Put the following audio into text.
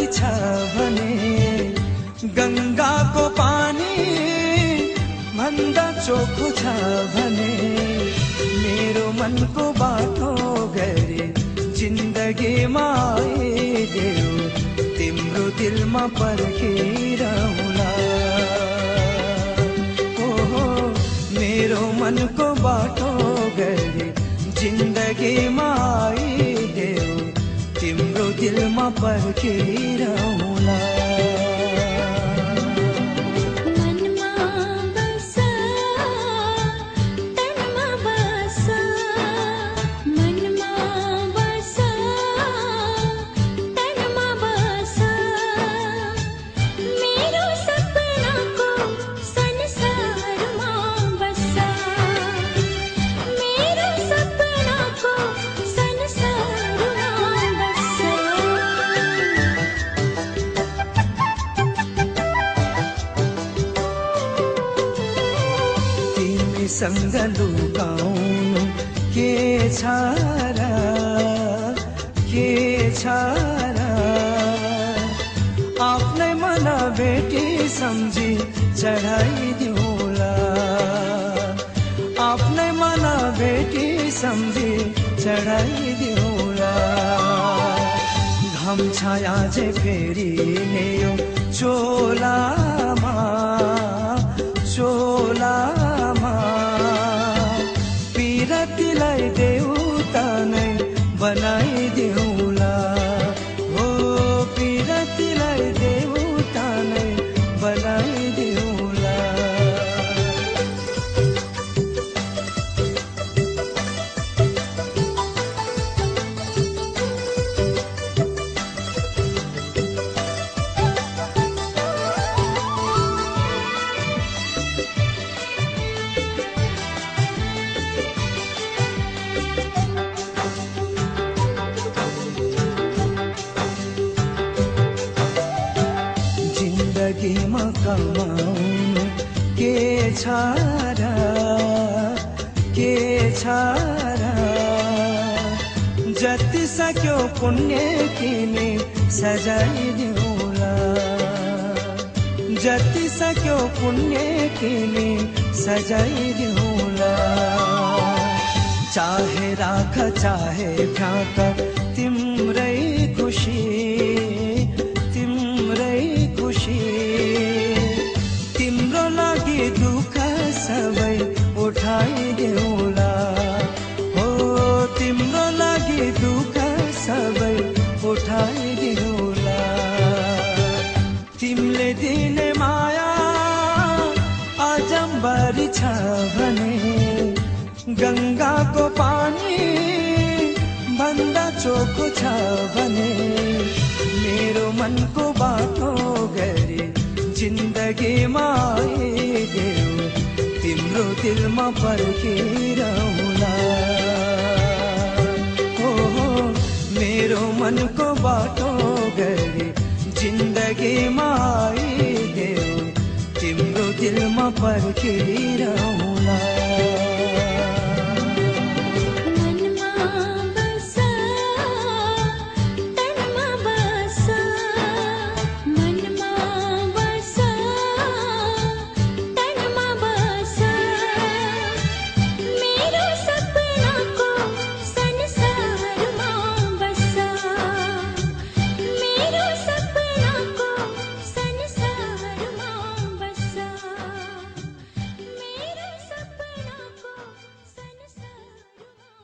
बढी छ भने गङ्गाको पानी भन्दा चोखो छ भने मेरो मनको बाटो गरे जिन्दगीमा आइदेऊ तिम्रो दिलमा पर्खिरहला। ओहो मेरो मनको बाटो गरे जिन्दगीमा आइदेऊ तिम्रो दिलमा पर्खिरहला। सँग लुकाउनु के छ र आफ्नै मन भेटी सम्झी चढाइदिउला। आफ्नै मन भेटी सम्झी चढाइदिउला। घम छाया जे फेरि ल्यायो चोलामा पिरतीलाई देउता नै बनाइदेउला। हो पिरतीलाई देउता नै बनाइदेउला। जिन्दगीमा कमाउनु के छ र जति सक्यो पुण्य किने सजाइदिउला। जति सक्यो पुण्य किने सजाइदिउला। चाहे राख चाहे फ्याँक तिम्रै खुसी तिम्रो लागि दुःख सबै उठाइदेउला। हो तिम्रो लागि दुःख सबै उठाइदेउला। तिमीले दिने माया अजम्बरी छ भने गङ्गाको पानी भन्दा चोखो छ भने मेरो मनको बाटो गरे जिन्दगीमा आइदेऊ तिम्रो दिलमा पर्खिरहला। ओहो मेरो मनको बाटो गरे जिन्दगीमा आइदेऊ तिम्रो दिलमा पर्खिरहला।